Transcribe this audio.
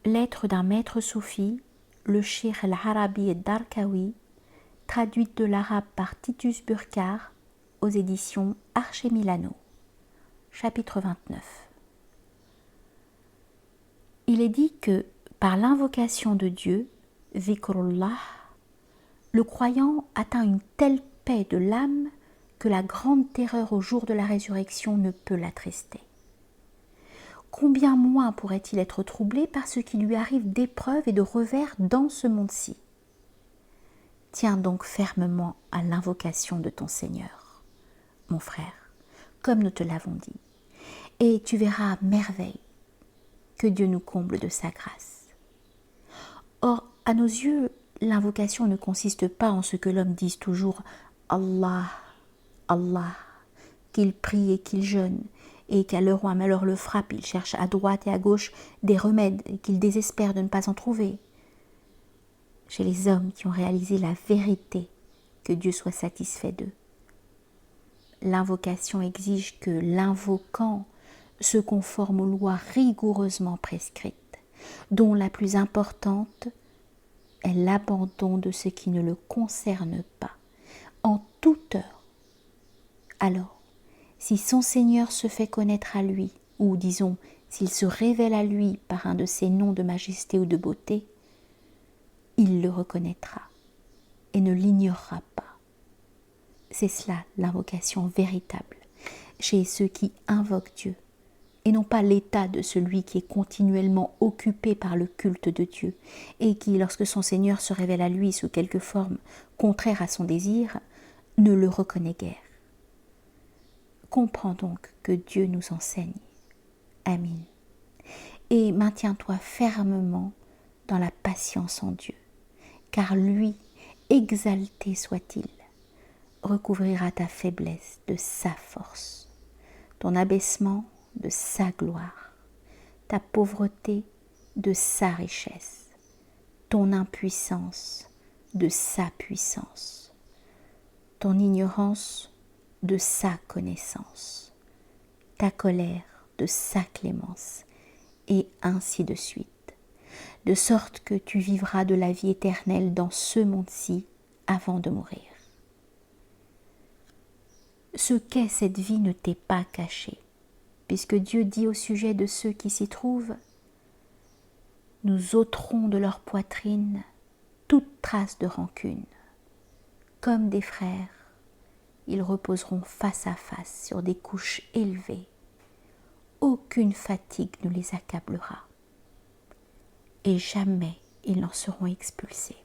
lettre d'un maître soufi, le Cheikh al-Arabi ad-Darkawi, traduite de l'arabe par Titus Burkhardt aux éditions Arche Milano. Chapitre 29. Il est dit que, par l'invocation de Dieu, Zikrullah, le croyant atteint une telle paix de l'âme que la grande terreur au jour de la résurrection ne peut l'attrister. Combien moins pourrait-il être troublé par ce qui lui arrive d'épreuves et de revers dans ce monde-ci? Tiens donc fermement à l'invocation de ton Seigneur, mon frère, comme nous te l'avons dit, et tu verras à merveille que Dieu nous comble de sa grâce. Or, à nos yeux, l'invocation ne consiste pas en ce que l'homme dise toujours « Allah, Allah », qu'il prie et qu'il jeûne, et qu'à l'heure où un malheur le frappe, il cherche à droite et à gauche des remèdes et qu'il désespère de ne pas en trouver. Chez les hommes qui ont réalisé la vérité, que Dieu soit satisfait d'eux. L'invocation exige que l'invoquant se conforme aux lois rigoureusement prescrites, dont la plus importante est l'abandon de ce qui ne le concerne pas, en toute heure. Alors, si son Seigneur se fait connaître à lui, ou disons, s'il se révèle à lui par un de ses noms de majesté ou de beauté, il le reconnaîtra et ne l'ignorera pas. C'est cela l'invocation véritable chez ceux qui invoquent Dieu, et non pas l'état de celui qui est continuellement occupé par le culte de Dieu, et qui, lorsque son Seigneur se révèle à lui sous quelque forme contraire à son désir, ne le reconnaît guère. Comprends donc que Dieu nous enseigne. Amin. Et maintiens-toi fermement dans la patience en Dieu, car lui, exalté soit-il, recouvrira ta faiblesse de sa force, ton abaissement de sa gloire, ta pauvreté de sa richesse, ton impuissance de sa puissance, ton ignorance de sa connaissance, ta colère de sa clémence, et ainsi de suite, de sorte que tu vivras de la vie éternelle dans ce monde-ci avant de mourir. Ce qu'est cette vie ne t'est pas caché, puisque Dieu dit au sujet de ceux qui s'y trouvent « Nous ôterons de leur poitrine toute trace de rancune. Comme des frères, ils reposeront face à face sur des couches élevées. Aucune fatigue ne les accablera, et jamais ils n'en seront expulsés. »